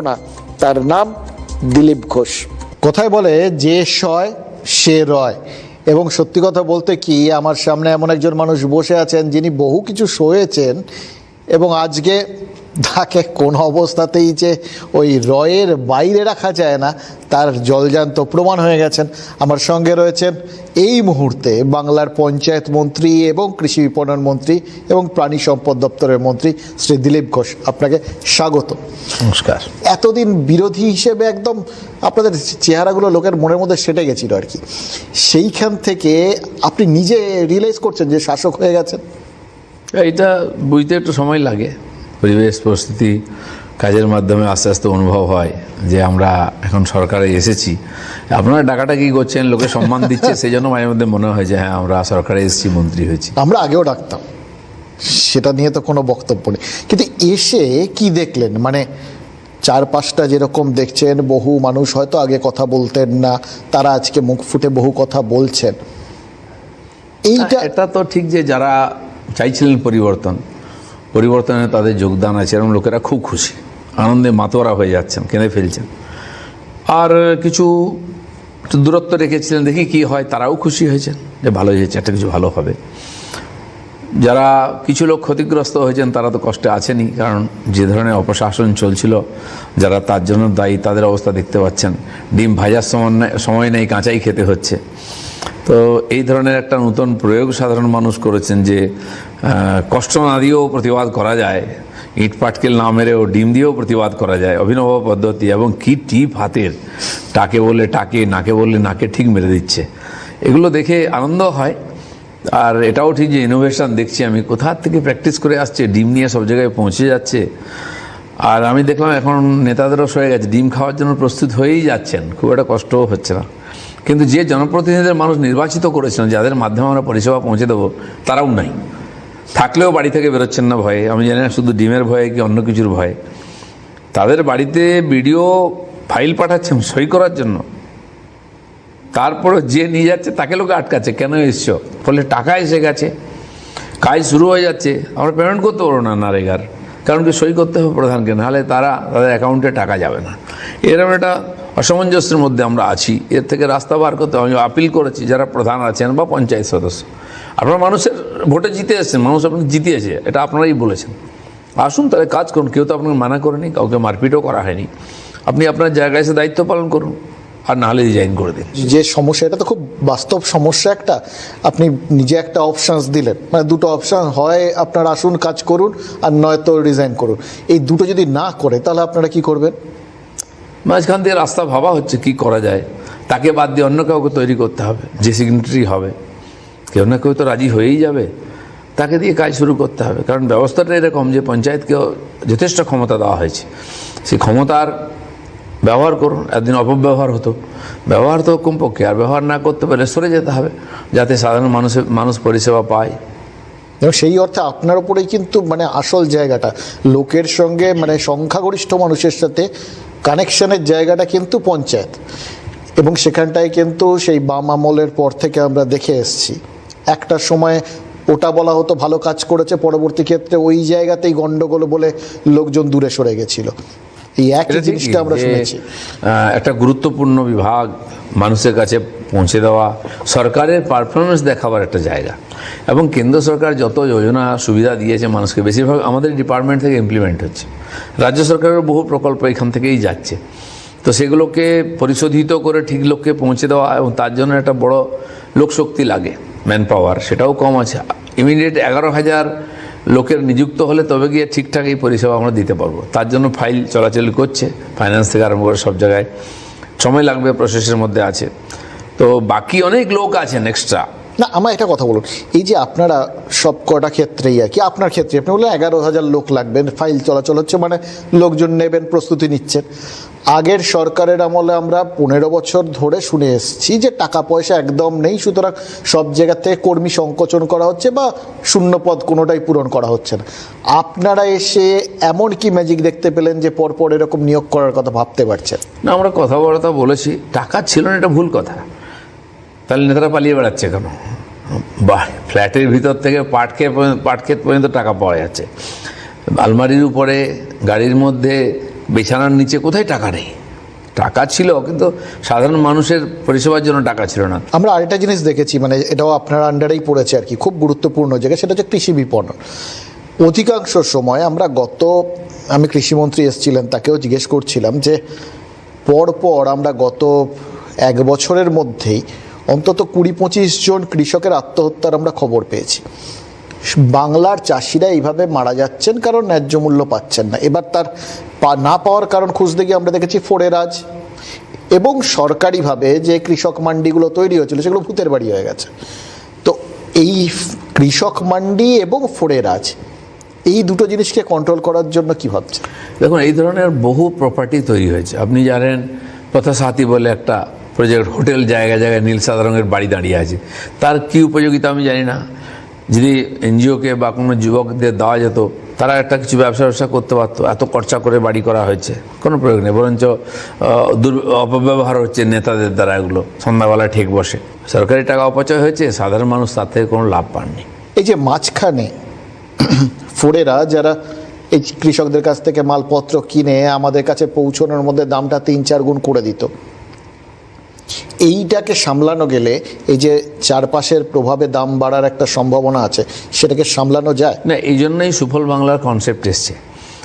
না, তার নাম দিলীপ ঘোষ। কথায় বলে যে সয় সে রয়, এবং সত্যি কথা বলতে কি আমার সামনে এমন একজন মানুষ বসে আছেন যিনি বহু কিছু সয়েছেন, এবং আজকে তাকে কোন অবস্থাতেই যে ওই রয়ের বাইরে রাখা যায় না তার জলজান্ত প্রমাণ হয়ে গেছেন। আমার সঙ্গে রয়েছেন এই মুহূর্তে বাংলার পঞ্চায়েত মন্ত্রী এবং কৃষি বিপণন মন্ত্রী এবং প্রাণী সম্পদ দপ্তরের মন্ত্রী শ্রী দিলীপ ঘোষ। আপনাকে স্বাগত। নমস্কার। এতদিন বিরোধী হিসেবে একদম আপনাদের চেহারাগুলো লোকের মনের মধ্যে সেটে গেছিল আর কি, সেইখান থেকে আপনি নিজে রিয়েলাইজ করছেন যে শাসক হয়ে গেছেন? এটা বুঝতে একটু সময় লাগে, পরিবেশ পরিস্থিতি কাজের মাধ্যমে আস্তে আস্তে অনুভব হয় যে আমরা এখন সরকারে এসেছি। আপনারা ডাকাটাকি করছেন, লোকে সম্মান দিচ্ছে, সেই জন্য মাঝে মধ্যে মনে হয় যে হ্যাঁ আমরা সরকারে এসেছি, মন্ত্রী হয়েছি। আমরা আগেও ডাকতাম, সেটা নিয়ে তো কোনো বক্তব্য নেই, কিন্তু এসে কি দেখলেন? মানে চারপাশটা যেরকম দেখছেন, বহু মানুষ হয়তো আগে কথা বলতেন না, তারা আজকে মুখ ফুটে বহু কথা বলছেন। এটা তো ঠিক যে যারা চাইছিলেন পরিবর্তনে তাদের যোগদান আছে, এরকম লোকেরা খুব খুশি, আনন্দে মাতোয়ারা হয়ে যাচ্ছেন, কেঁদে ফেলছেন। আর কিছু দূরত্ব রেখেছিলেন, দেখি কি হয়, তারাও খুশি হয়েছেন যে ভালো হয়েছে, একটা কিছু ভালো হবে। যারা কিছু লোক ক্ষতিগ্রস্ত হয়েছেন তারা তো কষ্টে আছেনই, কারণ যে ধরনের অপশাসন চলছিল, যারা তার জন্য দায়ী তাদের অবস্থা দেখতে পাচ্ছেন। ডিম ভাজার সময় নেই, কাঁচাই খেতে হচ্ছে। তো এই ধরনের একটা নতুন প্রয়োগ সাধারণ মানুষ করেছেন যে কষ্ট না দিয়েও প্রতিবাদ করা যায়, ইট পাটকেল না মেরেও ডিম দিয়েও প্রতিবাদ করা যায়, অভিনব পদ্ধতি। এবং কি টিপ হাতের, টাকে বললে টাকে, নাকে বললে নাকে ঠিক মেরে দিচ্ছে। এগুলো দেখে আনন্দ হয়। আর এটাও ঠিক যে ইনোভেশন দেখছি আমি, কোথা থেকে প্র্যাকটিস করে আসছে, ডিম নিয়ে সব জায়গায় পৌঁছে যাচ্ছে। আর আমি দেখলাম এখন নেতাদেরও সয়ে গেছে, ডিম খাওয়ার জন্য প্রস্তুত হয়েই যাচ্ছেন, খুব একটা কষ্টও হচ্ছে না। কিন্তু যে জনপ্রতিনিধিদের মানুষ নির্বাচিত করেছিলেন, যাদের মাধ্যমে আমরা পরিষেবা পৌঁছে দেবো, তারাও নাই। থাকলেও বাড়ি থেকে বেরোচ্ছেন না ভয়ে, আমি জানি না শুধু ডিমের ভয়ে কি অন্য কিছুর ভয়ে। তাদের বাড়িতে বিডিও ফাইল পাঠাচ্ছেন সই করার জন্য, তারপরে যে নিয়ে যাচ্ছে তাকে লোকে আটকাচ্ছে, কেন এসছো? ফলে টাকা এসে গেছে, কাজ শুরু হয়ে যাচ্ছে, আমরা পেমেন্ট করতে পারবো না নারেগার, কারণ কি সই করতে হবে প্রধানকে, নাহলে তাদের অ্যাকাউন্টে টাকা যাবে না। এরকম একটা অসামঞ্জস্যের মধ্যে আমরা আছি। এর থেকে রাস্তা বার করতে আমি আপিল করেছি যারা প্রধান আছেন বা পঞ্চায়েত সদস্য, আপনারা মানুষের ভোটে জিতে এসেছেন, মানুষ আপনাকে জিতিয়েছে, এটা আপনারাই বলেছেন, আসুন তাহলে কাজ করুন। কেউ তো আপনাকে মানা করেনি, কাউকে মারপিটও করা হয়নি। আপনি আপনার জায়গায় এসে দায়িত্ব পালন করুন, আর নাহলে রিজাইন করে দিন। যে সমস্যা, এটা তো খুব বাস্তব সমস্যা একটা। আপনি নিজে একটা অপশানস দিলেন, মানে দুটো অপশান, হয় আপনার আসুন কাজ করুন, আর নয়তো রিজাইন করুন। এই দুটো যদি না করে তাহলে আপনারা কি করবেন? মাঝখান দিয়ে রাস্তা ভাবা হচ্ছে কি করা যায়। তাকে বাদ দিয়ে অন্য কাউকে তৈরি করতে হবে, যে সিগনেটারি হবে, কেউ না কেউ তো রাজি হয়েই যাবে, তাকে দিয়ে কাজ শুরু করতে হবে। কারণ ব্যবস্থাটা এরকম যে পঞ্চায়েতকেও যথেষ্ট ক্ষমতা দেওয়া হয়েছে, সেই ক্ষমতার ব্যবহার করুন। একদিন অপব্যবহার হতো, ব্যবহার তো কমপক্ষে, আর ব্যবহার না করতে পারলে সরে যেতে হবে, যাতে সাধারণ মানুষ পরিষেবা পায়। এবং সেই অর্থে আপনার উপরেই কিন্তু মানে আসল জায়গাটা, লোকের সঙ্গে মানে সংখ্যাগরিষ্ঠ মানুষের সাথে কানেকশনের জায়গাটা কিন্তু পঞ্চায়েত। এবং সেখানটায় কিন্তু সেই বাম আমলের পর থেকে আমরা দেখে এসেছি, একটা সময় ওটা বলা হতো ভালো কাজ করেছে, পরবর্তী ক্ষেত্রে ওই জায়গাতেই গন্ডগোল বলে লোকজন দূরে সরে গেছিল। এই একই জিনিসটা আমরা শুনেছি। একটা গুরুত্বপূর্ণ বিভাগ মানুষের কাছে পৌঁছে দেওয়া, সরকারের পারফরমেন্স দেখাবার একটা জায়গা। এবং কেন্দ্র সরকার যত যোজনা সুবিধা দিয়েছে মানুষকে, বেশিরভাগ আমাদের ডিপার্টমেন্ট থেকে ইমপ্লিমেন্ট হচ্ছে। রাজ্য সরকারের বহু প্রকল্প এখান থেকেই যাচ্ছে। তো সেগুলোকে পরিশোধিত করে ঠিক লোককে পৌঁছে দেওয়া, এবং তার জন্য একটা বড় লোকশক্তি লাগে, ম্যান পাওয়ার, সেটাও কম আছে। ইমিডিয়েট 11,000 লোকের নিযুক্ত হলে তবে গিয়ে ঠিকঠাক এই পরিষেবা আমরা দিতে পারবো। তার জন্য ফাইল চলাচল করছে, ফাইন্যান্স থেকে আরম্ভ করে সব জায়গায় সময় লাগবে, প্রসেসের মধ্যে আছে। তো বাকি অনেক লোক আছেন এক্সট্রা। না, আমার এটা কথা বলুন, এই যে আপনারা সব কটা ক্ষেত্রেই আর কি, আপনার ক্ষেত্রে আপনি বললেন 11,000 লোক লাগবেন, ফাইল চলাচল হচ্ছে, মানে লোকজন নেবেন, প্রস্তুতি নিচ্ছেন। আগের সরকারের আমলে আমরা 15 বছর ধরে শুনে এসেছি যে টাকা পয়সা একদম নেই, সুতরাং সব জায়গা থেকে কর্মী সংকোচন করা হচ্ছে বা শূন্য পদ কোনোটাই পূরণ করা হচ্ছে না। আপনারা এসে এমন কি ম্যাজিক দেখতে পেলেন যে পরপর এরকম নিয়োগ করার কথা ভাবতে পারছেন? না, আমরা কথাবার্তা বলেছি, টাকা ছিল না, এটা ভুল কথা। তাহলে নেতারা পালিয়ে বেড়াচ্ছে কেন? বা ফ্ল্যাটের ভিতর থেকে পাটক্ষেত পর্যন্ত টাকা পাওয়া যাচ্ছে, আলমারির উপরে, গাড়ির মধ্যে, বিছানার নিচে কোথায় টাকা নেই? টাকা ছিল, কিন্তু সাধারণ মানুষের পরিষেবার জন্য টাকা ছিল না। আমরা আরেকটা জিনিস দেখেছি, মানে এটাও আপনার আন্ডারেই পড়েছে আর কি, খুব গুরুত্বপূর্ণ জায়গা, সেটা হচ্ছে কৃষি বিপণন। অধিকাংশ সময় আমরা আমি কৃষিমন্ত্রী এসেছিলেন, তাকেও জিজ্ঞেস করছিলাম যে পরপর আমরা গত 1 বছরের মধ্যেই অন্তত 20-25 জন কৃষকের আত্মহত্যার আমরা খবর পেয়েছি। বাংলার চাষিরা এইভাবে মারা যাচ্ছেন কারণ ন্যায্য মূল্য পাচ্ছেন না। এবার তার না পাওয়ার কারণ খুঁজতে গিয়ে আমরা দেখেছি ফোরেরাজ, এবং সরকারিভাবে যে কৃষক মান্ডিগুলো তৈরি হয়েছিল সেগুলো ভূতের বাড়ি হয়ে গেছে। তো এই কৃষক মান্ডি এবং ফোরেরাজ, এই দুটো জিনিসকে কন্ট্রোল করার জন্য কি ভাবছে? দেখুন, এই ধরনের বহু প্রপার্টি তৈরি হয়েছে। আপনি জানেন পথসাথী বলে একটা প্রজেক্ট, হোটেল জায়গায় জায়গায় নীল সাদা রঙের বাড়ি দাঁড়িয়ে আছে। তার কি উপযোগিতা আমি জানি না। যদি এনজিওকে বা কোনো যুবকদের দেওয়া যেত, তারা একটা কিছু ব্যবসা করতে পারতো। এত খরচা করে বাড়ি করা হয়েছে, কোনো প্রয়োগ নেই, বরঞ্চ অপব্যবহার হচ্ছে নেতাদের দ্বারা। এগুলো সন্ধ্যাবেলা ঠিক বসে, সরকারি টাকা অপচয় হয়েছে, সাধারণ মানুষ তার থেকে কোনো লাভ পাননি। এই যে মাঝখানে ফোরেরা যারা এই কৃষকদের কাছ থেকে মালপত্র কিনে আমাদের কাছে পৌঁছানোর মধ্যে দামটা 3-4 গুণ করে দিত, এইটাকে সামলানো গেলে এই যে চারপাশের প্রভাবে দাম বাড়ার একটা সম্ভাবনা আছে, সেটাকে সামলানো যায় না? এই জন্যই সুফল বাংলার কনসেপ্ট এসছে।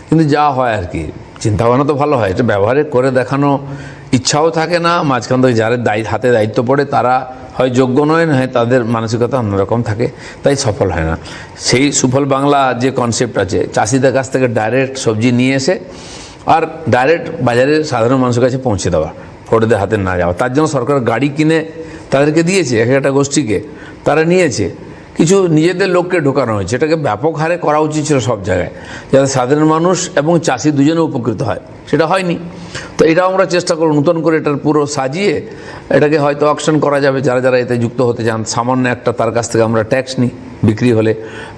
কিন্তু যা হয় আর কি, চিন্তাভাবনা তো ভালো হয়, এটা ব্যবহারে করে দেখানো ইচ্ছাও থাকে না। মাঝখান থেকে যারা হাতে দায়িত্ব পড়ে তারা হয় যোগ্য নয়, না হয় তাদের মানসিকতা অন্যরকম থাকে, তাই সফল হয় না। সেই সুফল বাংলা যে কনসেপ্ট আছে, চাষিদের কাছ থেকে ডাইরেক্ট সবজি নিয়ে এসে আর ডাইরেক্ট বাজারে সাধারণ মানুষের কাছে পৌঁছে দেওয়া, ফোর্ডদের হাতে না যাওয়া। তার জন্য সরকার গাড়ি কিনে তাদেরকে দিয়েছে, এক একটা গোষ্ঠীকে তারা নিয়েছে। কিছু নিজেদের লোককে ঢোকানো হয়েছে। এটাকে ব্যাপক হারে করা উচিত ছিল সব জায়গায়, যাতে সাধারণ মানুষ এবং চাষি দুজনে উপকৃত হয়। সেটা হয়নি। তো এটাও আমরা চেষ্টা করব নতুন করে এটার পুরো সাজিয়ে এটাকে হয়তো অকশন করা যাবে। যারা যারা এতে যুক্ত হতে চান, সামান্য একটা তার কাছ থেকে আমরা ট্যাক্স নিই, বিক্রি হলে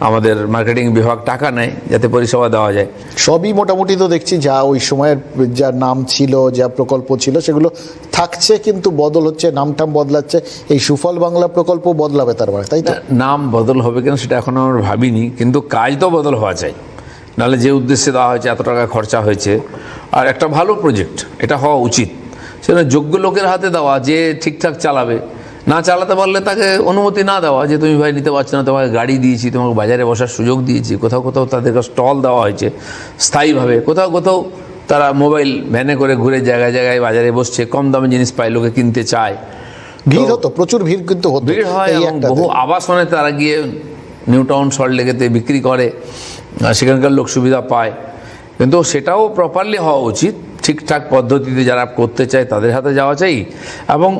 আমাদের মার্কেটিং বিভাগ টাকা নেয় যাতে পরিষেবা দেওয়া যায়। সবই মোটামুটি তো দেখছি যা ওই সময়ের যা নাম ছিল, যা প্রকল্প ছিল, সেগুলো থাকছে, কিন্তু বদল হচ্ছে, নামটাম বদলাচ্ছে। এই সুফল বাংলা প্রকল্প বদলাবে তার মানে, তাই তো? নাম বদল হবে কেন সেটা এখন আমরা ভাবিনি, কিন্তু কাজ তো বদল হওয়া চাই। নাহলে যে উদ্দেশ্যে দেওয়া হয়েছে, এত টাকা খরচা হয়েছে, আর একটা ভালো প্রজেক্ট, এটা হওয়া উচিত। সেটা যোগ্য লোকের হাতে দেওয়া, যে ঠিকঠাক চালাবে। না চালাতে পারলে তাকে অনুমতি না দেওয়া, যে তুমি ভাই নিতে পারছো না, তোমাকে গাড়ি দিয়েছি, তোমাকে বাজারে বসার সুযোগ দিয়েছি। কোথাও কোথাও তাদেরকে স্টল দেওয়া হয়েছে স্থায়ীভাবে, কোথাও কোথাও তারা মোবাইল ভ্যানে করে ঘুরে জায়গায় জায়গায় বাজারে বসছে, কম দামে জিনিস পায়, লোকে কিনতে চায়। ভিড় হতো, প্রচুর ভিড় কিন্তু হতো, ভিড় হয়, এবং বহু আবাসনে তারা গিয়ে নিউ টাউন সল্টলেকেতে বিক্রি করে, সেখানকার লোক সুবিধা পায়। কিন্তু সেটাও প্রপারলি হওয়া উচিত, ঠিকঠাক পদ্ধতিতে যারা করতে চায় তাদের হাতে যাওয়া চাই, এবং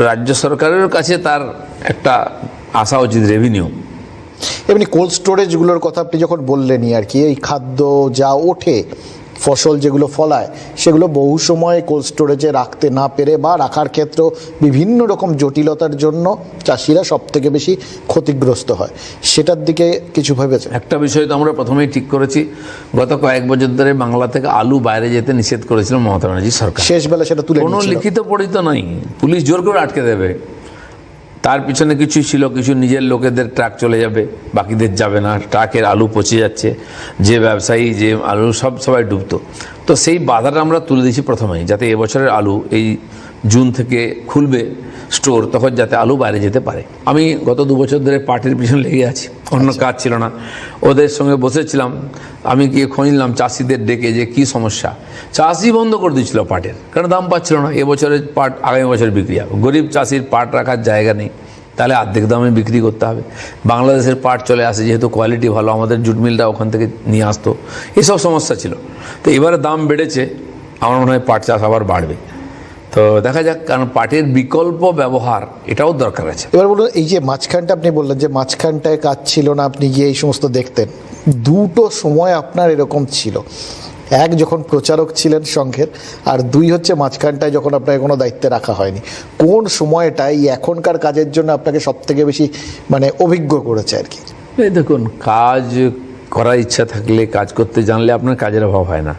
রাজ্য সরকারের কাছে তার একটা আসা উচিত রেভিনিউ। এমনি কোল্ড স্টোরেজগুলোর কথা আপনি যখন বললেনই আর কি, এই খাদ্য যা ওঠে, ফসল যেগুলো ফলায়, সেগুলো বহু সময় কোল্ড স্টোরেজে রাখতে না পেরে বা রাখার ক্ষেত্রেও বিভিন্ন রকম জটিলতার জন্য চাষিরা সব থেকে বেশি ক্ষতিগ্রস্ত হয়। সেটার দিকে কিছু ভেবেছে? একটা বিষয় তো আমরা প্রথমেই ঠিক করেছি, গত কয়েক বছর ধরে বাংলা থেকে আলু বাইরে যেতে নিষেধ করেছিল মমতা ব্যানার্জি সরকার। শেষ বেলা সেটা তুলে কোনো লিখিত পড়িত নাই, পুলিশ জোর করে আটকে দেবে। তার পিছনে কিছু ছিল, কিছু নিজের লোকেদের ট্রাক চলে যাবে, বাকিদের যাবে না। ট্রাকের আলু পচে যাচ্ছে, যে ব্যবসায়ী যে আলু সবাই ডুবতো। তো সেই বাধাটা আমরা তুলে দিয়েছি প্রথমেই, যাতে এবছরের আলু এই জুন থেকে খুলবে স্টোর, তখন যাতে আলু বাইরে যেতে পারে। আমি গত 2 বছর ধরে পার্টির পিছনে লেগে আছি, অন্য কাজ ছিল না। ওদের সঙ্গে বসেছিলাম, আমি গিয়ে খুঁজলাম চাষিদের ডেকে যে কী সমস্যা। চাষই বন্ধ করে দিয়েছিল পাটের, কারণ দাম পাচ্ছিল না। এবছরের পাট আগামী বছর বিক্রি হবে। গরিব চাষির পাট রাখার জায়গা নেই, তাহলে অর্ধেক দামে বিক্রি করতে হবে। বাংলাদেশের পাট চলে আসে, যেহেতু কোয়ালিটি ভালো, আমাদের জুট মিলটা ওখান থেকে নিয়ে আসতো। এসব সমস্যা ছিল। তো এবারে দাম বেড়েছে, আমার মনে হয় পাট চাষ আবার বাড়বে। তো দেখা যাক, কারণ পাটের বিকল্প ব্যবহার এটাও দরকার আছে। এবার বলুন, এই যে মাঝখানটা আপনি বললেন যে মাঝখানটায় কাজ ছিল না, আপনি গিয়ে এই সমস্ত দেখতেন, দুটো সময় আপনার এরকম ছিল। এক, যখন প্রচারক ছিলেন সংঘের, আর 2 হচ্ছে মাঝখানটায় যখন আপনাকে কোনো দায়িত্বে রাখা হয়নি। কোন সময়টাই এখনকার কাজের জন্য আপনাকে সব থেকে বেশি মানে অভিজ্ঞ করেছে আর কি? এই দেখুন, কাজ করার ইচ্ছা থাকলে, কাজ করতে জানলে আপনার কাজের অভাব হয় না।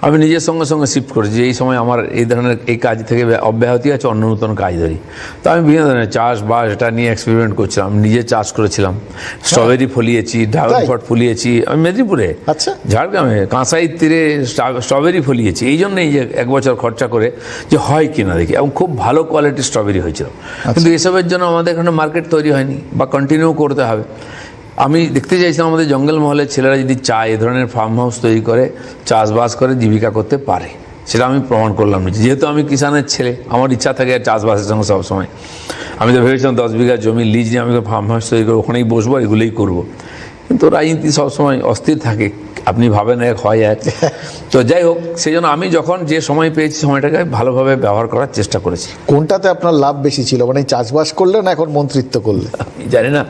আমি নিজের সঙ্গে সঙ্গে শিফট করেছি, এই সময় আমার এই ধরনের এই কাজ থেকে অব্যাহতি আছে, অন্য নতুন কাজ ধরি। তো আমি বিভিন্ন ধরনের চাষবাস এটা নিয়ে এক্সপেরিমেন্ট করছিলাম, নিজে চাষ করেছিলাম, স্ট্রবেরি ফলিয়েছি, ড্রাগন ফ্রুট ফলিয়েছি। আমি মেদিনীপুরে, আচ্ছা, ঝাড়গ্রামে কাঁসাইয়ের তীরে স্ট্রবেরি ফলিয়েছি, এই জন্যই যে 1 বছর খরচা করে যে হয় কিনা দেখি, এবং খুব ভালো কোয়ালিটির স্ট্রবেরি হয়েছিল। কিন্তু এসবের জন্য আমাদের এখানে মার্কেট তৈরি হয়নি বা কন্টিনিউ করতে হবে। আমি দেখতে চাইছিলাম আমাদের জঙ্গলমহলের ছেলেরা যদি চায় এ ধরনের ফার্ম হাউস তৈরি করে চাষবাস করে জীবিকা করতে পারে, সেটা আমি প্রমাণ করলাম নিজে। যেহেতু আমি কিষানের ছেলে, আমার ইচ্ছা থাকে চাষবাসের সঙ্গে সবসময়। আমি তো ভেবেছিলাম 10 বিঘা জমি লিজ নিয়ে আমি ফার্ম হাউস তৈরি করবো, ওখানেই বসবো, এগুলোই করবো। কিন্তু রাজনীতি সবসময় অস্থির থাকে, আপনি ভাবেন এক হয় এক। তো যাই হোক, সেই জন্য আমি যখন যে সময় পেয়েছি সময়টাকে ভালোভাবে ব্যবহার করার চেষ্টা করেছি। কোনটাতে আপনার লাভ বেশি ছিল, মানে চাষবাস করলে না এখন মন্ত্রিত্ব করলে? আমি জানি না,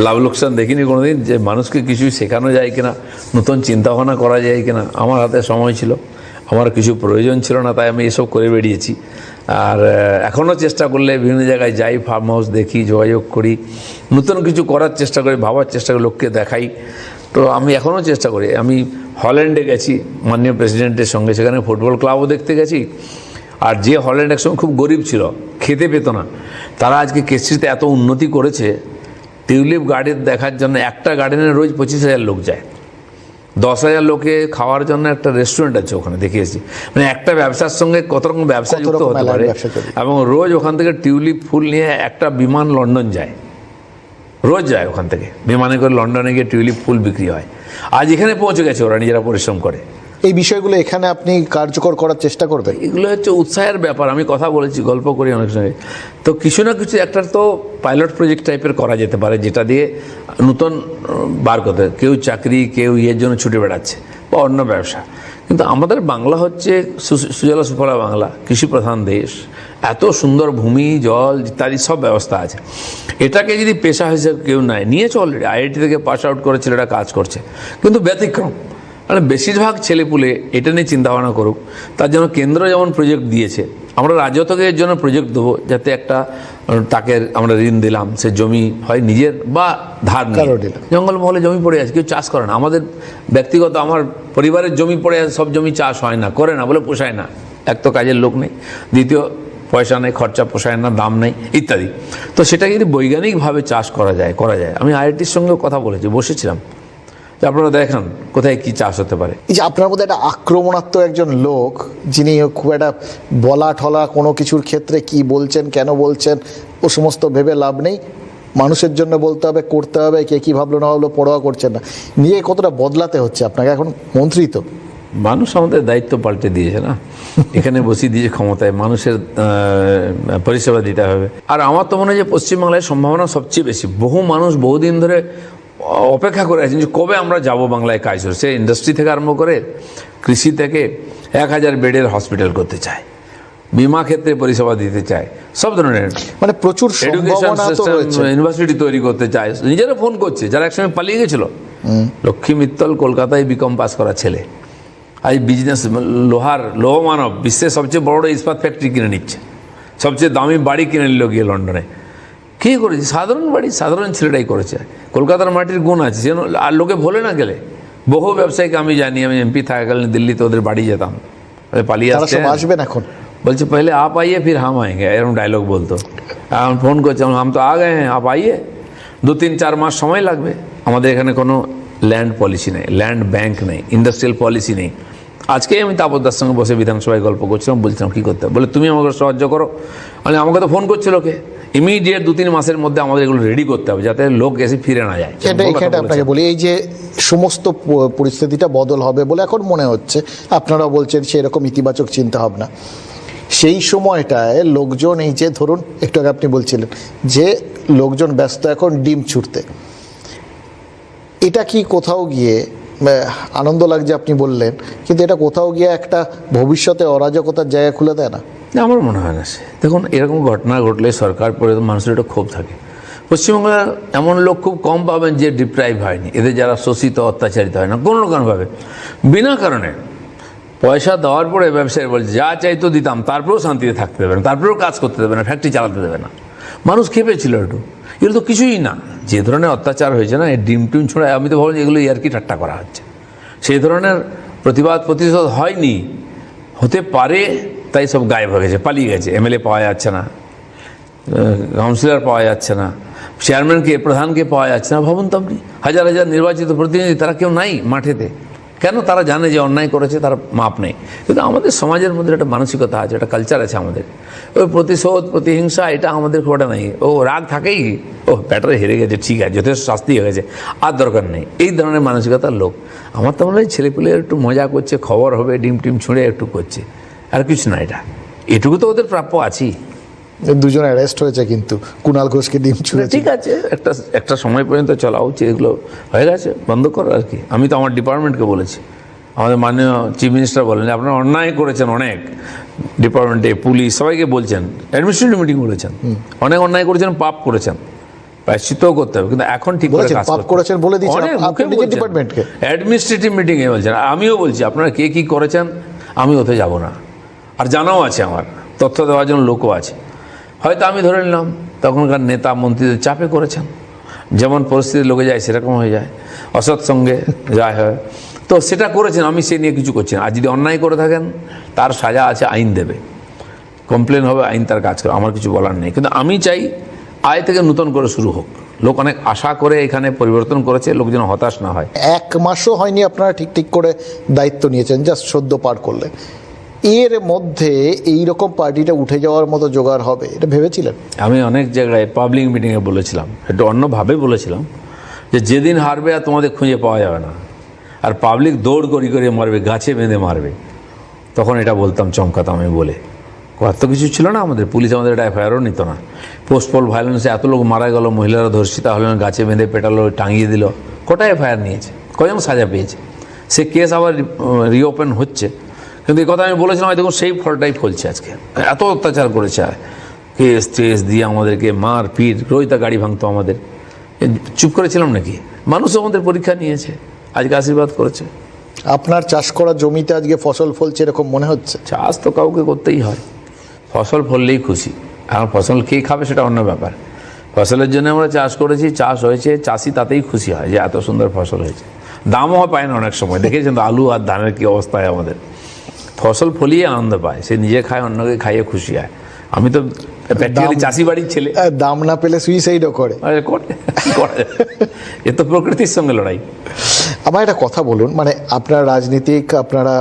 লাভ লোকসান দেখিনি কোনোদিন, যে মানুষকে কিছু শেখানো যায় কিনা, নতুন চিন্তাভাবনা করা যায় কিনা। আমার হাতে সময় ছিল, আমার কিছু প্রয়োজন ছিল না, তাই আমি এসব করে বেরিয়েছি। আর এখনও চেষ্টা করলে বিভিন্ন জায়গায় যাই, ফার্ম হাউস দেখি, যোগাযোগ করি, নতুন কিছু করার চেষ্টা করি, ভাবার চেষ্টা করি, লোককে দেখাই। তো আমি এখনও চেষ্টা করি। আমি হল্যান্ডে গেছি মাননীয় প্রেসিডেন্টের সঙ্গে, সেখানে ফুটবল ক্লাবও দেখতে গেছি। আর যে হল্যান্ড একসময় খুব গরিব ছিল, খেতে পেত না, তারা আজকে কেসরিতে এত উন্নতি করেছে। টিউলিপ গার্ডেন দেখার জন্য একটা গার্ডেনে রোজ 25,000 লোক যায়, 10,000 লোকে খাওয়ার জন্য একটা রেস্টুরেন্ট আছে ওখানে, দেখিয়েছি। মানে একটা ব্যবসার সঙ্গে কত রকম ব্যবসা যুক্ত হতে পারে। এবং রোজ ওখান থেকে টিউলিপ ফুল নিয়ে একটা বিমান লন্ডন যায়, রোজ যায় ওখান থেকে বিমানে করে লন্ডনে গিয়ে টিউলিপ ফুল বিক্রি হয়। আজ এখানে পৌঁছে গেছে ওরা, নিজেরা পরিশ্রম করে। এই বিষয়গুলো এখানে আপনি কার্যকর করার চেষ্টা করবেন? এগুলো হচ্ছে উৎসাহের ব্যাপার। আমি কথা বলেছি, গল্প করি অনেক সময়। তো কিছু না কিছু একটা তো পাইলট প্রজেক্ট টাইপের করা যেতে পারে, যেটা দিয়ে নতুন বার করতে, কেউ চাকরি, কেউ ইয়ের জন্য ছুটে বেড়াচ্ছে, বা অন্য ব্যবসা। কিন্তু আমাদের বাংলা হচ্ছে সুজলা সুফলা বাংলা, কৃষিপ্রধান দেশ, এত সুন্দর ভূমি, জল ইত্যাদি সব ব্যবস্থা আছে। এটাকে যদি পেশা হিসেবে কেউ নেয়, নিয়েছে অলরেডি, আইআইটি থেকে পাস আউট করে ছেলেরা কাজ করছে, কিন্তু ব্যতিক্রম। মানে বেশিরভাগ ছেলেপুলে এটা নিয়ে চিন্তাভাবনা করুক। তার জন্য কেন্দ্র যেমন প্রজেক্ট দিয়েছে, আমরা রাজ্য থেকে এর জন্য প্রজেক্ট দেবো, যাতে একটা তাকে আমরা ঋণ দিলাম, সে জমি হয় নিজের বা ধার নিয়ে। জঙ্গলমহলে জমি পড়ে আছে, কেউ চাষ করে না। আমাদের ব্যক্তিগত, আমার পরিবারের জমি পড়ে আছে, সব জমি চাষ হয় না, করে না বলে পোষায় না। এক তো কাজের লোক নেই, দ্বিতীয় পয়সা নেই, খরচা পোষায় না, দাম নেই ইত্যাদি। তো সেটা যদি বৈজ্ঞানিকভাবে চাষ করা যায়। আমি আইআইটির সঙ্গেও কথা বলেছি, বসেছিলাম, যে আপনারা দেখান কোথায় কি চাষ হতে পারে। এই যে আপনার মধ্যে একটা আক্রমণাত্মক একজন লোক, যিনি খুব একটা বলা ঠলা কোনো কিছুর ক্ষেত্রে কি বলছেন, কেন বলছেন, ও সমস্ত ভেবে লাভ নেই। মানুষের জন্য বলতে হবে, করতে হবে, কে কী ভাবলো না ভাবলো পরোয়া করছেন না। নিয়ে কতটা বদলাতে হচ্ছে আপনাকে, এখন মন্ত্রী তো। মানুষ আমাদের দায়িত্ব পাল্টে দিয়েছে না, এখানে বসিয়ে দিয়েছে ক্ষমতায়, মানুষের পরিষেবা দিতে হবে। আর আমার তো মনে হয় যে পশ্চিমবাংলায় সম্ভাবনা সবচেয়ে বেশি। বহু মানুষ বহুদিন ধরে অপেক্ষা করে আছেন যে কবে আমরা যাব বাংলায় কাজ করে। সে ইন্ডাস্ট্রি থেকে আরম্ভ করে কৃষি থেকে 1000 বেডের হসপিটাল করতে চায়, বিমা ক্ষেত্রে পরিষেবা দিতে চায়, সব ধরনের, মানে প্রচুর এডুকেশন সিস্টেম, ইউনিভার্সিটি তৈরি করতে চায়। নিজেরা ফোন করছে, যারা একসময় পালিয়ে গেছিল। লক্ষ্মী মিত্তল কলকাতায় বিকম পাস করা ছেলে, আজ বিজনেস, লৌহ মানব, বিশ্বের সবচেয়ে বড় ইস্পাত ফ্যাক্টরি কিনে নিচ্ছে, সবচেয়ে দামি বাড়ি কিনে নিল গিয়ে লন্ডনে। কী করেছে? সাধারণ বাড়ি, সাধারণ ছেলেটাই করেছে। কলকাতার মাটির গুণ আছে, যেন আর লোকে ভোলে না গেলে। বহু ব্যবসায়ীকে আমি জানি, আমি এমপি থাকাকালীন দিল্লিতে ওদের বাড়ি যেতাম, পালিয়ে আসবেন এখন। বলছে পহলে আপ আইয়ে ফির হাম আएंगे, এরকম ডায়লগ বলতো। এখন ফোন করছে, হাম তো আ গয়ে হ্যাঁ, আপ আইয়ে। 2-3-4 মাস সময় লাগবে। আমাদের এখানে কোনো ল্যান্ড পলিসি নেই, ল্যান্ড ব্যাংক নেই, ইন্ডাস্ট্রিয়াল পলিসি নেই। আজকে আমি তাপসদার সঙ্গে বসে বিধানসভায় গল্প করছিলাম, বলছিলাম কী করতে হবে, বলে তুমি আমাকে সাহায্য করো। মানে আমাকে তো ফোন করছিল লোকে, ইমিডিয়েট 2-3 মাসের মধ্যে আমাদের এগুলো রেডি করতে হবে, যাতে লোক এসে ফিরে না যায়। এখানে আপনাকে বলি, এই যে সমস্ত পরিস্থিতিটা বদল হবে বলে এখন মনে হচ্ছে, আপনারা বলছেন সেরকম ইতিবাচক চিন্তা ভাবনা। সেই সময়টায় লোকজন, এই যে ধরুন একটু আগে আপনি বলছিলেন যে লোকজন ব্যস্ত এখন ডিম ছুটতে, এটা কি কোথাও গিয়ে আনন্দ লাগছে আপনি বললেন, কিন্তু এটা কোথাও গিয়ে একটা ভবিষ্যতে অরাজকতার জায়গা খুলে দেয় না? আমার মনে হয় না। সে দেখুন, এরকম ঘটনা ঘটলে সরকার পরে মানুষের একটা ক্ষোভ থাকে। পশ্চিমবাংলার এমন লোক খুব কম পাবেন যে ডিপ্রাইভ হয়নি, এদের যারা শোষিত, অত্যাচারিত হয় না কোনো রকমভাবে, বিনা কারণে। পয়সা দেওয়ার পরে ব্যবসায়ী বলছে যা চাইতো দিতাম, তারপরেও শান্তিতে থাকতে দেবে না, তারপরেও কাজ করতে দেবে না, ফ্যাক্টরি চালাতে দেবে না। মানুষ খেপেছিল একটু। এগুলো তো কিছুই না, যে ধরনের অত্যাচার হয়েছে না, এই ডিম টিম ছোড়া, আমি তো ভাবছি এগুলো ইয়ার্কি ঠাট্টা করা হচ্ছে। সেই ধরনের প্রতিবাদ প্রতিশোধ হয়নি, হতে পারে, তাই সব গায়েব হয়ে গেছে, পালিয়ে গেছে। এমএলএ পাওয়া যাচ্ছে না, কাউন্সিলর পাওয়া যাচ্ছে না, চেয়ারম্যানকে প্রধানকে পাওয়া যাচ্ছে না। ভাবুন তো আপনি, হাজার হাজার নির্বাচিত প্রতিনিধি, তারা কেউ নাই মাঠেতে। কেন? তারা জানে যে অন্যায় করেছে, তার মাপ নেই। কিন্তু আমাদের সমাজের মধ্যে একটা মানসিকতা আছে, একটা কালচার আছে আমাদের, ওই প্রতিশোধ প্রতিহিংসা, এটা আমাদের খুব একটা নেই। ও রাগ থাকেই, ও ব্যাটারে হেরে গেছে, ঠিক আছে, যথেষ্ট শাস্তি হয়ে গেছে, আর দরকার নেই, এই ধরনের মানসিকতার লোক। আমার তো মনে হয় ছেলেপুলে একটু মজা করছে, খবর হবে, ডিম টিম ছুঁড়ে একটু করছে, আর কিছু না। এটুকু তো ওদের প্রাপ্য আছেই। দুজন অ্যারেস্ট হয়েছে কিন্তু, কুণাল ঘোষকে ডিম ছুঁড়েছে। ঠিক আছে, একটা সময় পর্যন্ত চলা উচিত, এগুলো হয়ে গেছে, বন্ধ করো আর কি। আমি তো আমার ডিপার্টমেন্টকে বলেছি, আমাদের মাননীয় চিফ মিনিস্টার বলেন যে আপনারা অন্যায় করেছেন অনেক, ডিপার্টমেন্টে পুলিশ সবাইকে বলছেন, অ্যাডমিনিস্ট্রেটিভ মিটিং করেছেন, অনেক অন্যায় করেছেন, পাপ করেছেন, প্রায়শ্চিত্তও করতে হবে। কিন্তু এখন ঠিক করে কাজ পাপ করেছেন বলে দিয়েছেন অনেক মুখে আপনি নিজের ডিপার্টমেন্টকে, অ্যাডমিনিস্ট্রেটিভ মিটিংয়ে বলছেন। আমিও বলছি আপনারা কে কী করেছেন, আমি ওতে যাব না, আর জানাও আছে, আমার তথ্য দেওয়ার জন্য লোকও আছে। হয়তো আমি ধরে নিলাম তখনকার নেতা মন্ত্রীদের চাপে করেছেন, যেমন পরিস্থিতি লোকে যায় সেরকম হয়ে যায়, অসৎ সঙ্গে যায় হয়, তো সেটা করেছেন, আমি সে নিয়ে কিছু করছি না। আর যদি অন্যায় করে থাকেন তার সাজা আছে, আইন দেবে, কমপ্লেন হবে, আইন তার কাজ করে, আমার কিছু বলার নেই। কিন্তু আমি চাই আয় থেকে নতুন করে শুরু হোক। লোক অনেক আশা করে এখানে পরিবর্তন করেছে, লোক যেন হতাশ না হয়। 1 মাসও হয়নি আপনারা ঠিক করে দায়িত্ব নিয়েছেন, জাস্ট সদ্য পার করলেন। এর মধ্যে এই রকম পার্টিটা উঠে যাওয়ার মতো জোগাড় হবে এটা ভেবেছিলেন? আমি অনেক জায়গায় পাবলিক মিটিংয়ে বলেছিলাম, একটু অন্যভাবে বলেছিলাম, যে যেদিন হারবে আর তোমাদের খুঁজে পাওয়া যাবে না, আর পাবলিক দৌড় করি করে মারবে, গাছে বেঁধে মারবে, তখন এটা বলতাম, চমকাতাম আমি বলে। কত কিছু ছিল না আমাদের, পুলিশ আমাদের এটা এফআইআরও নিত না। পোস্টপল ভায়োলেন্সে এত লোক মারা গেল, মহিলারা ধর্ষিতা হলেন, গাছে বেঁধে পেটালো, টাঙিয়ে দিল, কটা এফআইআর নিয়েছে, কজন সাজা পেয়েছে, সে কেস আবার রিওপেন হচ্ছে। কিন্তু এই কথা আমি বলেছিলাম, দেখুন সেই ফলটাই ফলছে আজকে। এত অত্যাচার করেছে, কেস টেস দিয়ে আমাদেরকে মার পিট, রোজ তা গাড়ি ভাঙতো আমাদের, চুপ করেছিলাম নাকি? মানুষ আমাদের পরীক্ষা নিয়েছে, আজকে আশীর্বাদ করেছে। আপনার চাষ করা জমিতে আজকে ফসল ফলছে এরকম মনে হচ্ছে? চাষ তো কাউকে করতেই হয়, ফসল ফললেই খুশি। আর ফসল কে খাবে সেটা অন্য ব্যাপার। ফসলের জন্য আমরা চাষ করেছি, চাষ হয়েছে, চাষি তাতেই খুশি হয় যে এত সুন্দর ফসল হয়েছে। দামও পায় না অনেক সময়, দেখেছেন তো আলু আর ধানের কী অবস্থায় আমাদের। ফসল ফলিয়ে আনন্দ পায়, সে নিজে খায়, অন্যকে খাইয়ে খুশি হয়। আমি তো প্র্যাকটিক্যালি চাষি বাড়ির ছেলে। দাম না পেলে সুইসাইডও করে। এ তো প্রকৃতির সঙ্গে লড়াই। আমার একটা কথা বলুন, মানে আপনারা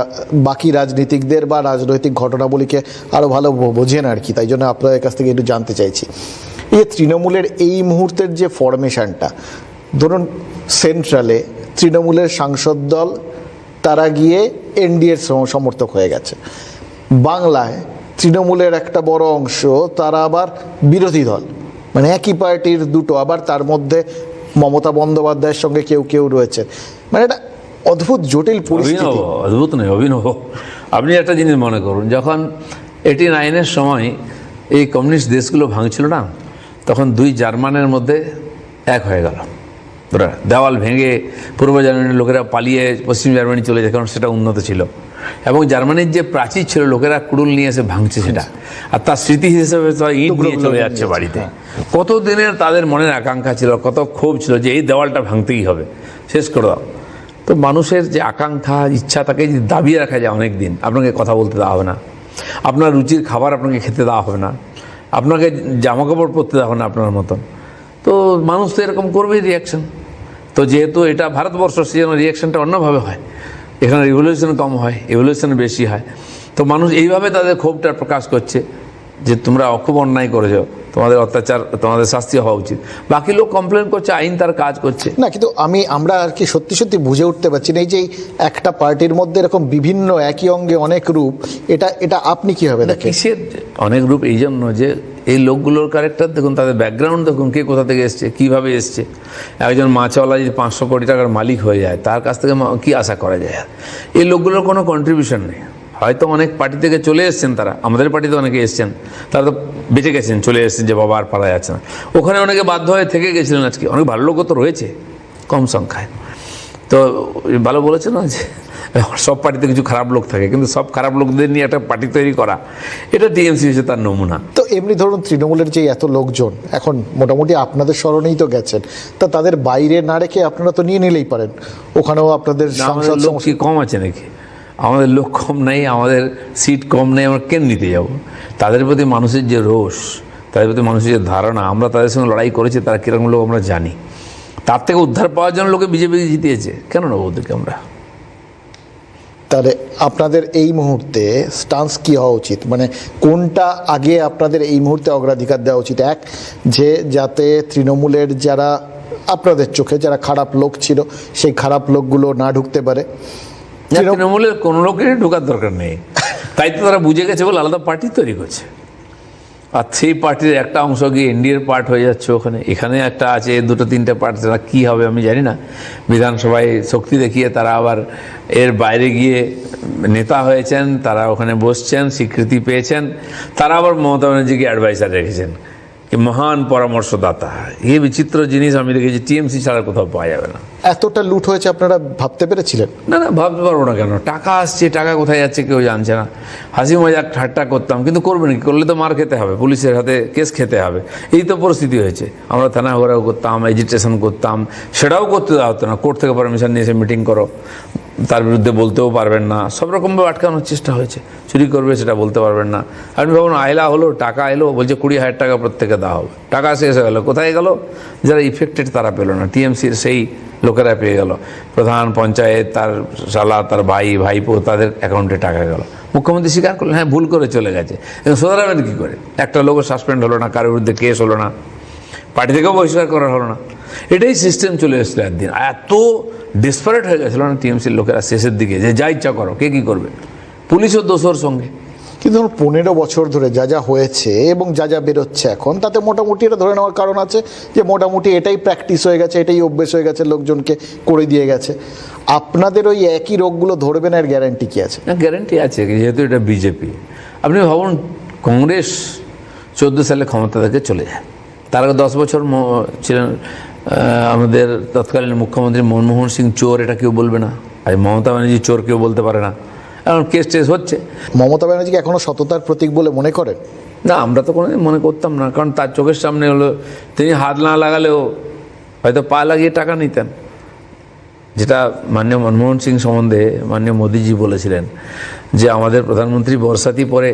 বাকি রাজনীতিকদের বা রাজনৈতিক ঘটনাবলীকে আরও ভালো বোঝেন আর কি, তাই জন্য আপনাদের কাছ থেকে একটু জানতে চাইছি, এই তৃণমূলের এই মুহূর্তের যে ফরমেশনটা, ধরুন সেন্ট্রালে তৃণমূলের সাংসদ দল তারা গিয়ে এনডিএর সমর্থক হয়ে গেছে, বাংলায় তৃণমূলের একটা বড় অংশ তারা আবার বিরোধী দল, মানে একই পার্টির দুটো, আবার তার মধ্যে মমতা বন্দ্যোপাধ্যায়ের সঙ্গে কেউ রয়েছে, মানে এটা অদ্ভুত জটিল পরিস্থিতি। অদ্ভুত নয়, অভিনব। আপনি একটা জিনিস মনে করুন, যখন 89-এর সময় এই কমিউনিস্ট দেশগুলো ভাঙছিল না, তখন দুই জার্মানের মধ্যে এক হয়ে গেল, দেওয়াল ভেঙে পূর্ব জার্মানির লোকেরা পালিয়ে পশ্চিম জার্মানি চলে যায়, কারণ সেটা উন্নত ছিল, এবং জার্মানির যে প্রাচীর ছিল লোকেরা কুড়ুল নিয়ে এসে ভাঙছে সেটা, আর তার স্মৃতি হিসেবে ইট নিয়ে চলে যাচ্ছে বাড়িতে। কত দিনের তাদের মনের আকাঙ্ক্ষা ছিল, কত ক্ষোভ ছিল যে এই দেওয়ালটা ভাঙতেই হবে, শেষ করে দাও। তো মানুষের যে আকাঙ্ক্ষা, ইচ্ছা, তাকে যদি দাবিয়ে রাখা যায় অনেক দিন, আপনাকে কথা বলতে দেওয়া হবে না, আপনার রুচির খাবার আপনাকে খেতে দেওয়া হবে না, আপনাকে জামাকাপড় পরতে দেওয়া হবে না আপনার মতন, তো মানুষ তো এরকম করবেই, রিয়াকশন। তো যেহেতু এটা ভারতবর্ষ, সেজন্য রিয়াকশনটা অন্যভাবে হয়, এখানে রিভলিউশন কম হয়, এভলিউশন বেশি হয়। তো মানুষ এইভাবে তাদের ক্ষোভটা প্রকাশ করছে যে তোমরা খুব অন্যায় করেছো, তোমাদের অত্যাচার, তোমাদের শাস্তি হওয়া উচিত। বাকি লোক কমপ্লেন করছে, আইন তার কাজ করছে না। কিন্তু আমরা আর কি সত্যি বুঝে উঠতে পারছি না, এই যে একটা পার্টির মধ্যে এরকম বিভিন্ন একই অঙ্গে অনেক রূপ, এটা আপনি কীভাবে দেখেন? কিসের অনেক রূপ? এই জন্য যে এই লোকগুলোর ক্যারেক্টার দেখুন, তাদের ব্যাকগ্রাউন্ড দেখুন, কে কোথা থেকে এসছে, কীভাবে এসছে। একজন মাছওয়ালা যদি 500 কোটি টাকার মালিক হয়ে যায়, তার কাছ থেকে কী আশা করা যায়? এই লোকগুলোর কোনো কন্ট্রিবিউশন নেই। হয়তো অনেক পার্টি থেকে চলে এসছেন তারা, আমাদের পার্টিতে অনেকে এসছেন, তারা তো বেঁচে গেছেন, চলে এসছেন যে বাবা আর পারা যাচ্ছে না। ওখানে অনেকে বাধ্য হয়ে থেকে গেছিলেন, আজকে অনেক ভালো লোকও তো রয়েছে কম সংখ্যায়। তো ভালো বলেছে না যে সব পার্টিতে কিছু খারাপ লোক থাকে, কিন্তু সব খারাপ লোকদের নিয়ে একটা পার্টি তৈরি করা, এটা টিএমসি হচ্ছে তার নমুনা। তো এমনি ধরুন তৃণমূলের যে এত লোকজন এখন মোটামুটি আপনাদের স্মরণেই তো গেছেন, তা তাদের বাইরে না রেখে আপনারা তো নিয়ে নিলেই পারেন, ওখানেও আপনাদের লোক কি কম আছে নাকি? আমাদের লোক কম নেই, আমাদের সিট কম নেই, আমরা কেন নিতে যাব? তাদের প্রতি মানুষের যে রোষ, তাদের প্রতি মানুষের যে ধারণা, আমরা তাদের সঙ্গে লড়াই করেছি, তারা কীরকম লোক আমরা জানি। তার থেকে উদ্ধার পাওয়ার জন্য লোকে বিজেপি জিতিয়েছে, কেন নেবো ওদেরকে আমরা? তাহলে আপনাদের এই মুহূর্তে স্টান্স কি হওয়া উচিত, মানে কোনটা আগে আপনাদের এই মুহূর্তে অগ্রাধিকার দেওয়া উচিত? এক, যে যাতে তৃণমূলের যারা আপনাদের চোখে যারা খারাপ লোক ছিল সেই খারাপ লোকগুলো না ঢুকতে পারে। তৃণমূলের কোনো লোকেরই ঢোকার দরকার নেই, তাই তো তারা বুঝে গেছে বলে আলাদা পার্টি তৈরি করছে। আর সেই পার্টির একটা অংশ গিয়ে এনডিএর পার্ট হয়ে যাচ্ছে ওখানে, এখানে একটা আছে, দুটো তিনটে পার্ট, তারা কী হবে আমি জানি না। বিধানসভায় শক্তি দেখিয়ে তারা আবার এর বাইরে গিয়ে নেতা হয়েছেন, তারা ওখানে বসছেন, স্বীকৃতি পেয়েছেন, তারা আবার মমতা ব্যানার্জিকে অ্যাডভাইসার রেখেছেন, কি মহান পরামর্শদাতা। এই বিচিত্র জিনিস আমি দেখেছি, টিএমসি ছাড়া কোথাও পাওয়া যাবে না। এতটা লুট হয়েছে আপনারা ভাবতে পেরেছিলেন? না না, ভাবতে পারবো না কেন? টাকা আসছে, টাকা কোথায় যাচ্ছে কেউ জানছে না। হাসি মজাক ঠাট্টা করতাম, কিন্তু করবেন কি? করলে তো মার খেতে হবে, পুলিশের হাতে কেস খেতে হবে। এই তো পরিস্থিতি হয়েছে। আমরা থানা ঘোরাও করতাম, এজিটেশন করতাম, সেটাও করতে দেওয়া হতো না। কোর্ট থেকে পারমিশন নিয়ে এসে মিটিং করো, তার বিরুদ্ধে বলতেও পারবেন না, সব রকমভাবে আটকানোর চেষ্টা হয়েছে। চুরি করবে সেটা বলতে পারবেন না। আপনি ভাবুন, আয়লা হলো, টাকা এলো, বলছে 20,000 টাকা প্রত্যেকে দেওয়া হবে, টাকা শেষ হয়ে গেলো, কোথায় গেল? যারা ইফেক্টেড তারা পেল না, টিএমসির সেই লোকেরা পেয়ে গেল। প্রধান পঞ্চায়েত, তার শালা, তার ভাই, ভাইপো, তাদের অ্যাকাউন্টে টাকা গেল। মুখ্যমন্ত্রী স্বীকার করলেন, হ্যাঁ ভুল করে চলে গেছে। এবং শোধরাবেন কী করে? একটা লোকও সাসপেন্ড হলো না, কারোর বিরুদ্ধে কেস হলো না, পার্টি থেকেও বহিষ্কার করা হলো না। এটাই সিস্টেম চলে এসেছিল একদিন। এত ডেসপারেট হয়ে গেছিলো না টিএমসির লোকেরা শেষের দিকে, যে যা ইচ্ছা করো, কে কী করবে, পুলিশও দোষর সঙ্গে। কিন্তু ধরুন 15 বছর ধরে যা যা হয়েছে এবং যা যা বেরোচ্ছে এখন, তাতে মোটামুটি এটা ধরে নেওয়ার কারণ আছে যে মোটামুটি এটাই প্র্যাকটিস হয়ে গেছে, এটাই অভ্যেস হয়ে গেছে, লোকজনকে করে দিয়ে গেছে। আপনাদের ওই একই রোগগুলো ধরবে না, এর গ্যারান্টি কি আছে? না, গ্যারান্টি আছে, যেহেতু এটা বিজেপি। আপনি ভাবুন, কংগ্রেস 14 সালে ক্ষমতা থেকে চলে যায়, তার আগে 10 বছর ছিলেন আমাদের তৎকালীন মুখ্যমন্ত্রী মনমোহন সিং চোর, এটা কেউ বলবে না। আর মমতা ব্যানার্জি চোর কেউ বলতে পারে না। এখন কেস টেস হচ্ছে। মমতা ব্যানার্জিকে এখনো সততার প্রতীক বলে মনে করেন? না, আমরা তো কোনোদিন মনে করতাম না, কারণ তার চোখের সামনে হলো, তিনি হাত না লাগালেও হয়তো পা লাগিয়ে টাকা নিতেন। যেটা মাননীয় মনমোহন সিং সম্বন্ধে মাননীয় মোদিজি বলেছিলেন যে আমাদের প্রধানমন্ত্রী বর্ষাতি পরে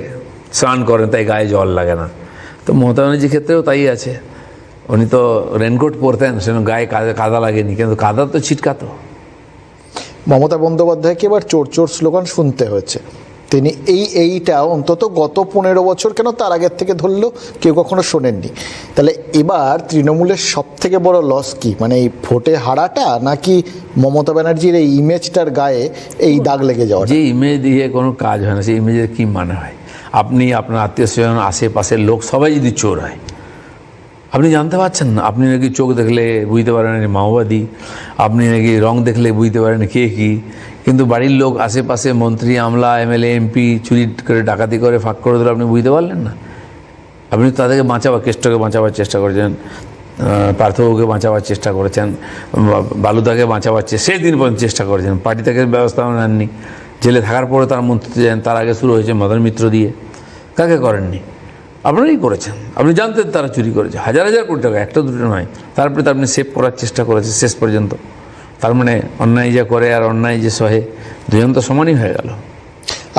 স্নান করেন, তাই গায়ে জল লাগে না। তো মমতা ব্যানার্জির ক্ষেত্রেও তাই আছে। উনি তো রেনকোট পরতেন, সেজন্য গায়ে কাদা লাগেনি, কিন্তু কাদা তো ছিটকাতো। মমতা বন্দ্যোপাধ্যায়কে এবার চোর চোর স্লোগান শুনতে হয়েছে। তিনি এইটা অন্তত গত 15 বছর, কেন তার আগের থেকে ধরলেও কেউ কখনো শোনেননি। তাহলে এবার তৃণমূলের সব থেকে বড় লস কি, মানে এই ভোটে হারাটা, নাকি মমতা ব্যানার্জির এই ইমেজটার গায়ে এই দাগ লেগে যাওয়া? যে ইমেজ দিয়ে কোনো কাজ হয় না, সেই ইমেজের কী মানে হয়? আপনি, আপনার আত্মীয় স্বজন, আশেপাশের লোক সবাই যদি চোর হয়, আপনি জানতে পারছেন না। আপনি নাকি চোখ দেখলে বুঝতে পারেন মাওবাদী, আপনি নাকি রং দেখলে বুঝতে পারেন কে কী, কিন্তু বাড়ির লোক, আশেপাশে মন্ত্রী, আমলা, এমএলএ, এমপি চুরি করে, ডাকাতি করে, ফাঁক করে দিলে আপনি বুঝতে পারলেন না। আপনি তাদেরকে কেষ্টকে বাঁচাবার চেষ্টা করেছেন, পার্থকে বাঁচাবার চেষ্টা করেছেন, বালুদাকে বাঁচাবার সেদিন পর্যন্ত চেষ্টা করেছেন, পার্টি থেকে ব্যবস্থা নেননি। জেলে থাকার পরে তারা মন্ত্রী যান, তার আগে শুরু হয়েছে মদন মিত্র দিয়ে। কাকে করেননি? আপনারাই করেছেন। আপনি জানতেন তারা চুরি করেছে হাজার হাজার কোটি টাকা, একটা দুটো নয়। তারপরে তো আপনি সেভ করার চেষ্টা করেছেন শেষ পর্যন্ত। তার মানে অন্যায় যে করে আর অন্যায় যে সহে, দুজন তো সমানই হয়ে গেল।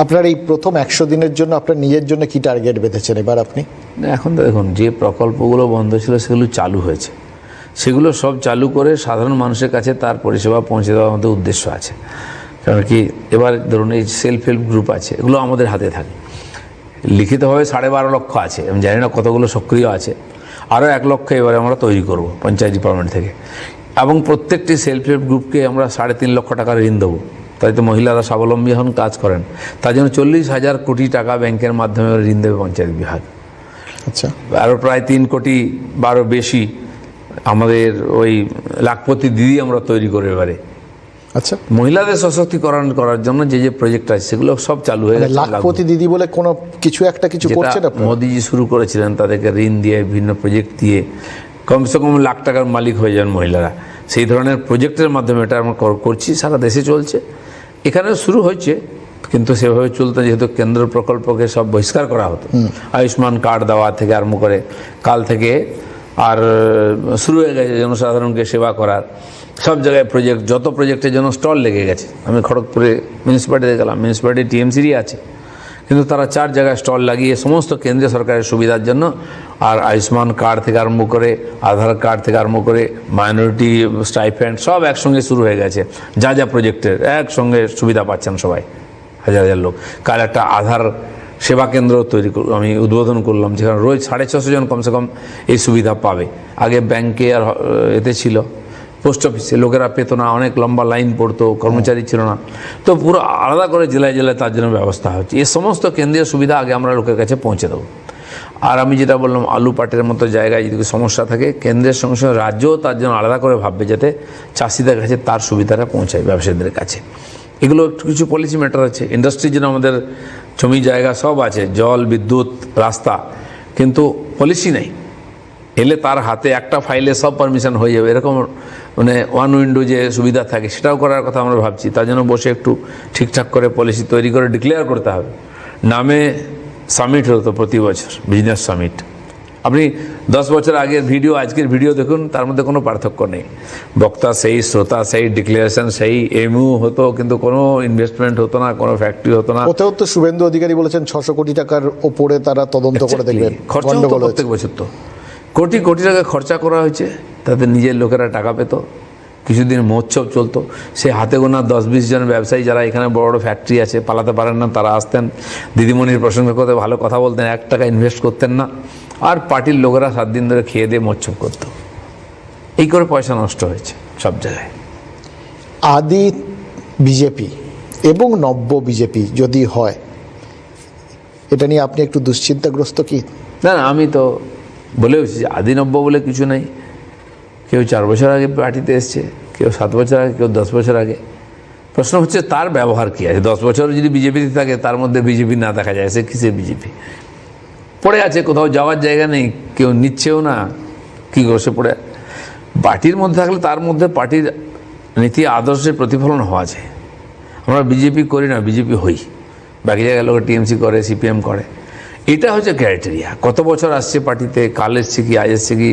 আপনার এই প্রথম 100 দিনের জন্য আপনার নিজের জন্য কি টার্গেট বেঁধেছেন এবার আপনি? এখন তো দেখুন, যে প্রকল্পগুলো বন্ধ ছিল সেগুলো চালু হয়েছে, সেগুলো সব চালু করে সাধারণ মানুষের কাছে তার পরিষেবা পৌঁছে দেওয়ার আমাদের উদ্দেশ্য আছে। কারণ কি, এবার ধরুন এই সেলফ হেল্প গ্রুপ আছে, এগুলো আমাদের হাতে থাকে। লিখিতভাবে 12.5 লক্ষ আছে, আমি জানি না কতগুলো সক্রিয় আছে। আরও 1 লক্ষ এবারে আমরা তৈরি করব পঞ্চায়েত ডিপার্টমেন্ট থেকে, এবং প্রত্যেকটি সেলফ হেল্প গ্রুপকে আমরা 3.5 লক্ষ টাকা ঋণ দেবো। তাই তো মহিলারা স্বাবলম্বী হন, কাজ করেন, তার জন্য 40,000 কোটি টাকা ব্যাংকের মাধ্যমে ঋণ দেবে পঞ্চায়েত বিভাগ। আচ্ছা, আরও প্রায় 3 কোটি বা আরও বেশি আমাদের ওই লাখপতি দিদি আমরা তৈরি করে এবারে। আচ্ছা, মহিলাদের সশক্তিকরণ করার জন্য যে যে প্রজেক্ট আছে সেগুলো সব চালু হয়ে গেছে। লাখপতি দিদি বলে কোনো কিছু করছেন আপনারা? মোদিজি শুরু করেছিলেন, তাদেরকে ঋণ দিয়ে, বিভিন্ন প্রজেক্ট দিয়ে কমসে কম লাখ টাকার মালিক হয়ে যান মহিলারা। সেই ধরনের প্রজেক্টের মাধ্যমে এটা আমরা করছি, সারা দেশে চলছে, এখানেও শুরু হয়েছে। কিন্তু সেভাবে চলতে, যেহেতু কেন্দ্র প্রকল্পকে সব বহিষ্কার করা হতো, আয়ুষ্মান কার্ড দেওয়া থেকে আরম্ভ করে কাল থেকে আর শুরু হয়ে গেছে জনসাধারণকে সেবা করার। সব জায়গায় প্রজেক্ট, যত প্রজেক্টের জন্য স্টল লেগে গেছে। আমি খড়গপুরে মিউনিসিপ্যালিটিতে গেলাম, মিউনিসিপ্যালিটি টিএমসিরই আছে, কিন্তু তারা 4 জায়গায় স্টল লাগিয়ে সমস্ত কেন্দ্রীয় সরকারের সুবিধার জন্য, আর আয়ুষ্মান কার্ড থেকে আরম্ভ করে, আধার কার্ড থেকে আরম্ভ করে, মাইনরিটি স্টাইপেন্ড সব একসঙ্গে শুরু হয়ে গেছে। যা যা প্রজেক্টের একসঙ্গে সুবিধা পাচ্ছেন সবাই, হাজার হাজার লোক। কাল একটা আধার সেবা কেন্দ্র আমি উদ্বোধন করলাম, যেখানে রোজ 650 জন কমসে কম এই সুবিধা পাবে। আগে ব্যাংকে আর এতে ছিল, পোস্ট অফিসে লোকেরা পেত না, অনেক লম্বা লাইন পড়তো, কর্মচারী ছিল না, তো পুরো আলাদা করে জেলায় জেলায় তার জন্য ব্যবস্থা হচ্ছে। এই সমস্ত কেন্দ্রীয় সুবিধা আগে আমরা লোকের কাছে পৌঁছে দেবো। আর আমি যেটা বললাম, আলু পাটের মতো জায়গায় যদি সমস্যা থাকে, কেন্দ্রের সঙ্গে সঙ্গে রাজ্যও তার জন্য আলাদা করে ভাববে, যাতে চাষিদের কাছে তার সুবিধাটা পৌঁছায়, ব্যবসায়ীদের কাছে। এগুলো একটু কিছু পলিসি ম্যাটার আছে। ইন্ডাস্ট্রির জন্য আমাদের জমি জায়গা সব আছে, জল, বিদ্যুৎ, রাস্তা, কিন্তু পলিসি নেই। এলে তার হাতে একটা ফাইলে সব পারমিশন হয়ে যাবে, এরকম মানে ওয়ান উইন্ডো যে সুবিধা থাকে, সেটাও করার কথা আমরা ভাবছি। তার জন্য বসে একটু ঠিকঠাক করে পলিসি তৈরি করে ডিক্লেয়ার করতে হবে। নামে সামিট হতো প্রতি বছর, বিজনেস সামিট। আপনি 10 বছর আগের ভিডিও, আজকের ভিডিও দেখুন, তার মধ্যে কোনো পার্থক্য নেই। বক্তা সেই, শ্রোতা সেই, ডিক্লারেশন সেই, এমইউ হতো, কিন্তু কোনো ইনভেস্টমেন্ট হতো না, কোনো ফ্যাক্টরি হতো না। ওতেও তো শুভেন্দু অধিকারী বলেছেন 600 কোটি টাকার ওপরে তারা তদন্ত করে দেখবেন। খরচা হতো গন্ডগোল হয়েছে। প্রত্যেক বছর তো কোটি কোটি টাকা খরচা করা হয়েছে, তাদের নিজের লোকেরা টাকা পেত। কিছুদিন মহোৎসব চলতো, সে হাতে গোনা 10-20 জন ব্যবসায়ী যারা এখানে বড় বড় ফ্যাক্টরি আছে, পালাতে পারেন না, তারা আসতেন, দিদিমণির প্রসঙ্গে কথা ভালো কথা বলতেন, 1 টাকা ইনভেস্ট করতেন না, আর পার্টির লোকেরা 7 দিন ধরে খেয়ে দিয়ে মহোৎসব করতো। এই করে পয়সা নষ্ট হয়েছে সব জায়গায়। আদি বিজেপি এবং নব্য বিজেপি যদি হয়, এটা নিয়ে আপনি একটু দুশ্চিন্তাগ্রস্ত কি? না না, আমি তো বলেওছি যে আদি নব্য বলে কিছু নেই। কেউ 4 বছর আগে পার্টিতে এসছে, কেউ 7 বছর আগে, কেউ 10 বছর আগে। প্রশ্ন হচ্ছে তার ব্যবহার কী আছে। 10 বছর যদি বিজেপিতে থাকে, তার মধ্যে বিজেপি না দেখা যায়, সে কিসের বিজেপি? পড়ে আছে, কোথাও যাওয়ার জায়গা নেই, কেউ নিচ্ছেও না, কী করে সে পড়ে। পার্টির মধ্যে থাকলে তার মধ্যে পার্টির নীতি আদর্শের প্রতিফলন হওয়া যায়। আমরা বিজেপি করি না, বিজেপি হই। বাকি জায়গায় লোক টিএমসি করে, সিপিএম করে। এটা হচ্ছে ক্রাইটেরিয়া। কত বছর আসছে পার্টিতে, কাল এসছে কি, আজ এসছে কি,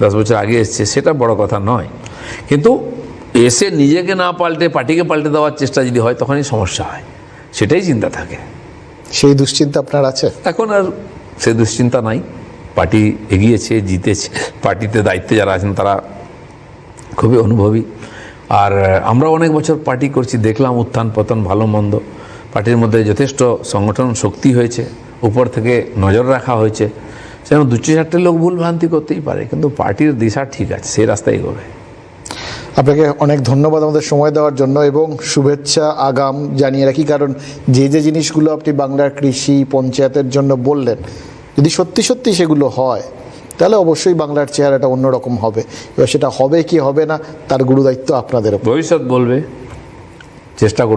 10 বছর আগে এসছে, সেটা বড় কথা নয়। কিন্তু এসে নিজেকে না পাল্টে পার্টিকে পাল্টে দেওয়ার চেষ্টা যদি হয়, তখনই সমস্যা হয়, সেটাই চিন্তা থাকে। সেই দুশ্চিন্তা আপনার আছে? এখন আর সে দুশ্চিন্তা নাই। পার্টি এগিয়েছে, জিতেছে। পার্টিতে দায়িত্বে যারা আছেন তারা খুবই অনুভবী। আর আমরা অনেক বছর পার্টি করছি, দেখলাম উত্থান পতন, ভালো মন্দ। পার্টির মধ্যে যথেষ্ট সংগঠন শক্তি হয়েছে, উপর থেকে নজর রাখা হয়েছে। যেন 2-4টে লোক ভুল ভ্রান্তি করতেই পারে, কিন্তু পার্টির দিশা ঠিক আছে, সেই রাস্তায় এগোবে। আপনাকে অনেক ধন্যবাদ আমাদের সময় দেওয়ার জন্য, এবং শুভেচ্ছা আগাম জানিয়ে রাখি। কারণ যে যে জিনিসগুলো আপনি বাংলার কৃষি, পঞ্চায়েতের জন্য বললেন, যদি সত্যি সত্যি সেগুলো হয়, তাহলে অবশ্যই বাংলার চেহারাটা অন্যরকম হবে। এবার সেটা হবে কি হবে না, তার গুরুদায়িত্ব আপনাদের। ভবিষ্যৎ বলবে, চেষ্টা করব।